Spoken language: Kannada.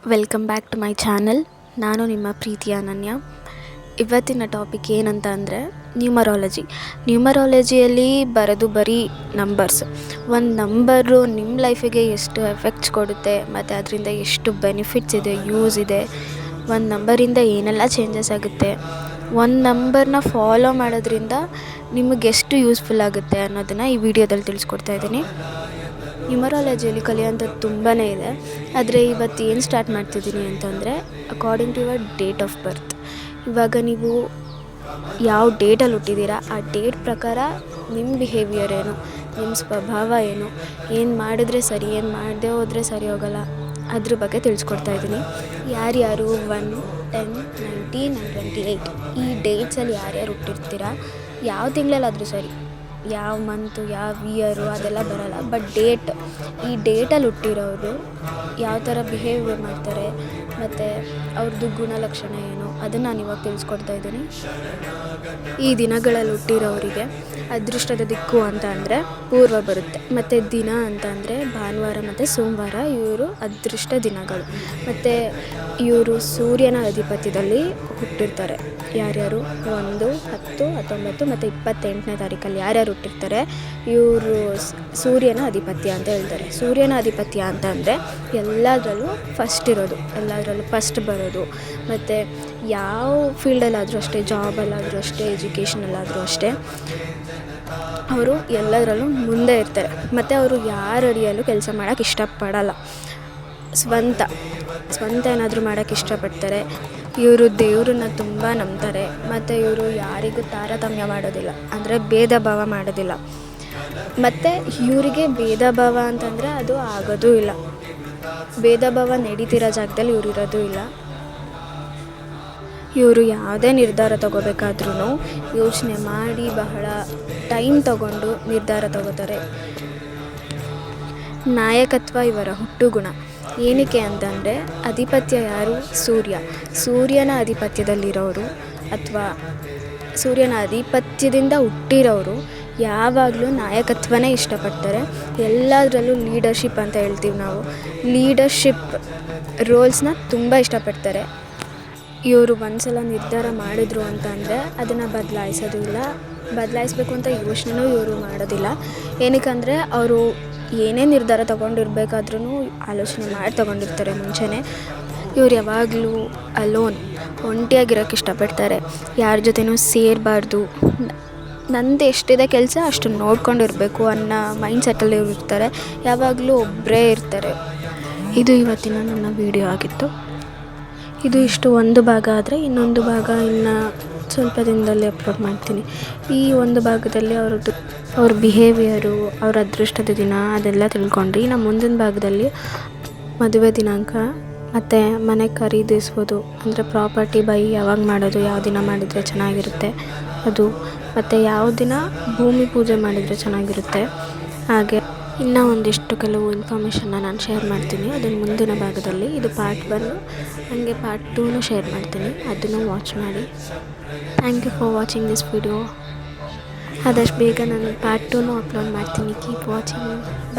Welcome back to my channel. ನಾನು ನಿಮ್ಮ ಪ್ರೀತಿಯ ಅನನ್ಯ. ಇವತ್ತಿನ ಟಾಪಿಕ್ ಏನಂತ ಅಂದರೆ ನ್ಯೂಮರಾಲಜಿಯಲ್ಲಿ ಬರೋದು ಬರೀ ನಂಬರ್ಸ್. ಒಂದು ನಂಬರು ನಿಮ್ಮ ಲೈಫಿಗೆ ಎಷ್ಟು ಎಫೆಕ್ಟ್ಸ್ ಕೊಡುತ್ತೆ ಮತ್ತು ಅದರಿಂದ ಎಷ್ಟು ಬೆನಿಫಿಟ್ಸ್ ಇದೆ, ಯೂಸ್ ಇದೆ, ಒಂದು ನಂಬರಿಂದ ಏನೆಲ್ಲ ಚೇಂಜಸ್ ಆಗುತ್ತೆ, ಒಂದು ನಂಬರ್ನ ಫಾಲೋ ಮಾಡೋದ್ರಿಂದ ನಿಮಗೆಷ್ಟು ಯೂಸ್ಫುಲ್ ಆಗುತ್ತೆ ಅನ್ನೋದನ್ನು ಈ ವಿಡಿಯೋದಲ್ಲಿ ತಿಳಿಸ್ಕೊಡ್ತಾ ಇದ್ದೀನಿ. ನ್ಯೂಮರಾಲಜಿಯಲ್ಲಿ ಕಲಿಯೋಂಥದ್ದು ತುಂಬಾ ಇದೆ. ಆದರೆ ಇವತ್ತು ಏನು ಸ್ಟಾರ್ಟ್ ಮಾಡ್ತಿದ್ದೀನಿ ಅಂತಂದರೆ according to your date of birth. ಇವಾಗ ನೀವು ಯಾವ ಡೇಟಲ್ಲಿ ಹುಟ್ಟಿದ್ದೀರಾ ಆ ಡೇಟ್ ಪ್ರಕಾರ ನಿಮ್ಮ ಬಿಹೇವಿಯರ್ ಏನು, ನಿಮ್ಮ ಸ್ವಭಾವ ಏನು ಮಾಡಿದ್ರೆ ಸರಿ, ಏನು ಮಾಡದೆ ಹೋದರೆ ಸರಿ ಹೋಗಲ್ಲ, ಅದ್ರ ಬಗ್ಗೆ ತಿಳಿಸ್ಕೊಡ್ತಾ ಇದ್ದೀನಿ. ಯಾರ್ಯಾರು 1, 10, 19 and 28 ಈ ಡೇಟ್ಸಲ್ಲಿ ಯಾರ್ಯಾರು ಹುಟ್ಟಿರ್ತೀರಾ, ಯಾವ ತಿಂಗಳಲ್ಲಾದರೂ ಸರಿ, ಯಾವ ಮಂತು, ಯಾವ ಇಯರು ಅದೆಲ್ಲ ಬರೋಲ್ಲ, ಬಟ್ ಈ ಡೇಟಲ್ಲಿ ಹುಟ್ಟಿರೋರು ಯಾವ ಥರ ಬಿಹೇವಿಯರ್ ಮಾಡ್ತಾರೆ ಮತ್ತು ಅವ್ರದ್ದು ಗುಣಲಕ್ಷಣ ಏನು ಅದನ್ನು ನಾನು ಇವಾಗ ತಿಳಿಸ್ಕೊಡ್ತಾ ಇದ್ದೀನಿ. ಈ ದಿನಗಳಲ್ಲಿ ಹುಟ್ಟಿರೋರಿಗೆ ಅದೃಷ್ಟದ ದಿಕ್ಕು ಅಂತ ಅಂದರೆ ಪೂರ್ವ ಬರುತ್ತೆ, ಮತ್ತು ದಿನ ಅಂತ ಅಂದರೆ ಭಾನುವಾರ ಮತ್ತು ಸೋಮವಾರ ಇವರು ಅದೃಷ್ಟ ದಿನಗಳು. ಮತ್ತು ಇವರು ಸೂರ್ಯನ ಅಧಿಪತ್ಯದಲ್ಲಿ ಹುಟ್ಟಿರ್ತಾರೆ. ಯಾರ್ಯಾರು 1, 10, 19 ಮತ್ತು 28ನೇ ತಾರೀಕಲ್ಲಿ ಯಾರ್ಯಾರು ಹುಟ್ಟಿರ್ತಾರೆ ಇವರು ಸೂರ್ಯನ ಅಧಿಪತ್ಯ ಅಂತ ಹೇಳ್ತಾರೆ. ಸೂರ್ಯನ ಅಧಿಪತ್ಯ ಅಂತ ಅಂದರೆ ಎಲ್ಲದರಲ್ಲೂ ಫಸ್ಟ್ ಬರೋದು. ಮತ್ತು ಯಾವ ಫೀಲ್ಡಲ್ಲಾದರೂ ಅಷ್ಟೇ, ಜಾಬಲ್ಲಾದರೂ ಅಷ್ಟೇ, ಎಜುಕೇಷನಲ್ಲಾದರೂ ಅಷ್ಟೇ, ಅವರು ಎಲ್ಲದರಲ್ಲೂ ಮುಂದೆ ಇರ್ತಾರೆ. ಮತ್ತು ಅವರು ಯಾರ ಅಡಿಯಲ್ಲೂ ಕೆಲಸ ಮಾಡೋಕ್ಕೆ ಇಷ್ಟಪಡಲ್ಲ. ಸ್ವಂತ ಏನಾದರೂ ಮಾಡೋಕ್ಕೆ ಇಷ್ಟಪಡ್ತಾರೆ. ಇವರು ದೇವ್ರನ್ನ ತುಂಬ ನಂಬ್ತಾರೆ. ಮತ್ತು ಇವರು ಯಾರಿಗೂ ತಾರತಮ್ಯ ಮಾಡೋದಿಲ್ಲ, ಅಂದರೆ ಭೇದ ಭಾವ ಮಾಡೋದಿಲ್ಲ. ಮತ್ತು ಇವರಿಗೆ ಭೇದ ಭಾವ ಅಂತಂದರೆ ಅದು ಆಗೋದೂ ಇಲ್ಲ. ಭೇದ ಭಾವ ನಡೀತಿರೋ ಜಾಗದಲ್ಲಿ ಇವರು ಇರೋದೂ ಇಲ್ಲ. ಇವರು ಯಾವುದೇ ನಿರ್ಧಾರ ತಗೋಬೇಕಾದ್ರೂ ಯೋಚನೆ ಮಾಡಿ ಬಹಳ ಟೈಮ್ ತಗೊಂಡು ನಿರ್ಧಾರ ತಗೋತಾರೆ. ನಾಯಕತ್ವ ಇವರ ಹುಟ್ಟುಗುಣ. ಏನಕ್ಕೆ ಅಂತಂದರೆ ಅಧಿಪತ್ಯ ಯಾರು? ಸೂರ್ಯನ ಅಧಿಪತ್ಯದಲ್ಲಿರೋರು ಅಥವಾ ಸೂರ್ಯನ ಅಧಿಪತ್ಯದಿಂದ ಹುಟ್ಟಿರೋರು ಯಾವಾಗಲೂ ನಾಯಕತ್ವನೇ ಇಷ್ಟಪಡ್ತಾರೆ. ಎಲ್ಲದರಲ್ಲೂ ಲೀಡರ್ಶಿಪ್ ಅಂತ ಹೇಳ್ತೀವಿ ನಾವು. ಲೀಡರ್ಶಿಪ್ ರೋಲ್ಸ್ನ ತುಂಬ ಇಷ್ಟಪಡ್ತಾರೆ. ಇವರು ಒಂದ್ಸಲ ನಿರ್ಧಾರ ಮಾಡಿದ್ರು ಅಂತ ಅಂದರೆ ಅದನ್ನು ಬದಲಾಯಿಸೋದು ಇಲ್ಲ, ಬದಲಾಯಿಸಬೇಕು ಅಂತ ಯೋಚನೆನೂ ಇವರು ಮಾಡೋದಿಲ್ಲ. ಏನಕ್ಕಂದರೆ ಅವರು ಏನೇ ನಿರ್ಧಾರ ತೊಗೊಂಡಿರ್ಬೇಕಾದ್ರೂ ಆಲೋಚನೆ ಮಾಡಿ ತೊಗೊಂಡಿರ್ತಾರೆ ಮುಂಚೆನೇ. ಇವ್ರು ಯಾವಾಗಲೂ ಒಂಟಿಯಾಗಿರೋಕ್ಕೆ ಇಷ್ಟಪಡ್ತಾರೆ. ಯಾರ ಜೊತೆನೂ ಸೇರಬಾರ್ದು, ನಂದು ಎಷ್ಟಿದೆ ಕೆಲಸ ಅಷ್ಟು ನೋಡ್ಕೊಂಡಿರಬೇಕು ಅನ್ನೋ ಮೈಂಡ್ಸೆಟ್ಟಲ್ಲಿ ಇವ್ರು ಇರ್ತಾರೆ. ಯಾವಾಗಲೂ ಒಬ್ಬರೇ ಇರ್ತಾರೆ. ಇದು ಇವತ್ತಿನ ನನ್ನ ವಿಡಿಯೋ ಆಗಿತ್ತು. ಇದು ಇಷ್ಟು ಒಂದು ಭಾಗ ಆದರೆ ಇನ್ನೊಂದು ಭಾಗ ಇನ್ನು ಸ್ವಲ್ಪ ದಿನದಲ್ಲಿ ಅಪ್ಲೋಡ್ ಮಾಡ್ತೀನಿ. ಈ ಒಂದು ಭಾಗದಲ್ಲಿ ಅವ್ರ ಬಿಹೇವಿಯರು, ಅವ್ರ ಅದೃಷ್ಟದ ದಿನ ಅದೆಲ್ಲ ತಿಳ್ಕೊಂಡ್ರಿ. ಇನ್ನು ಮುಂದಿನ ಭಾಗದಲ್ಲಿ ಮದುವೆ ದಿನಾಂಕ ಮತ್ತು ಮನೆ ಖರೀದಿಸ್ಬೋದು, ಅಂದರೆ ಪ್ರಾಪರ್ಟಿ ಬೈ ಯಾವಾಗ ಮಾಡೋದು, ಯಾವ ದಿನ ಮಾಡಿದರೆ ಚೆನ್ನಾಗಿರುತ್ತೆ ಅದು, ಮತ್ತು ಯಾವ ದಿನ ಭೂಮಿ ಪೂಜೆ ಮಾಡಿದರೆ ಚೆನ್ನಾಗಿರುತ್ತೆ. ಹಾಗೆ ಇನ್ನೂ ಒಂದಿಷ್ಟು ಕೆಲವು ಇನ್ಫಾರ್ಮೇಷನ್ನ ನಾನು ಶೇರ್ ಮಾಡ್ತೀನಿ. ಅದನ್ನು ಮುಂದಿನ ಭಾಗದಲ್ಲಿ, ಇದು ಪಾರ್ಟ್ 1, ಹಾಗೆ ಪಾರ್ಟ್ 2 ಶೇರ್ ಮಾಡ್ತೀನಿ. ಅದನ್ನು ವಾಚ್ ಮಾಡಿ. Thank you for watching this video. ಆದಷ್ಟು ಬೇಗ ನಾನು ಪಾರ್ಟ್ 2 ಅಪ್ಲೋಡ್ ಮಾಡ್ತೀನಿ. Keep watching.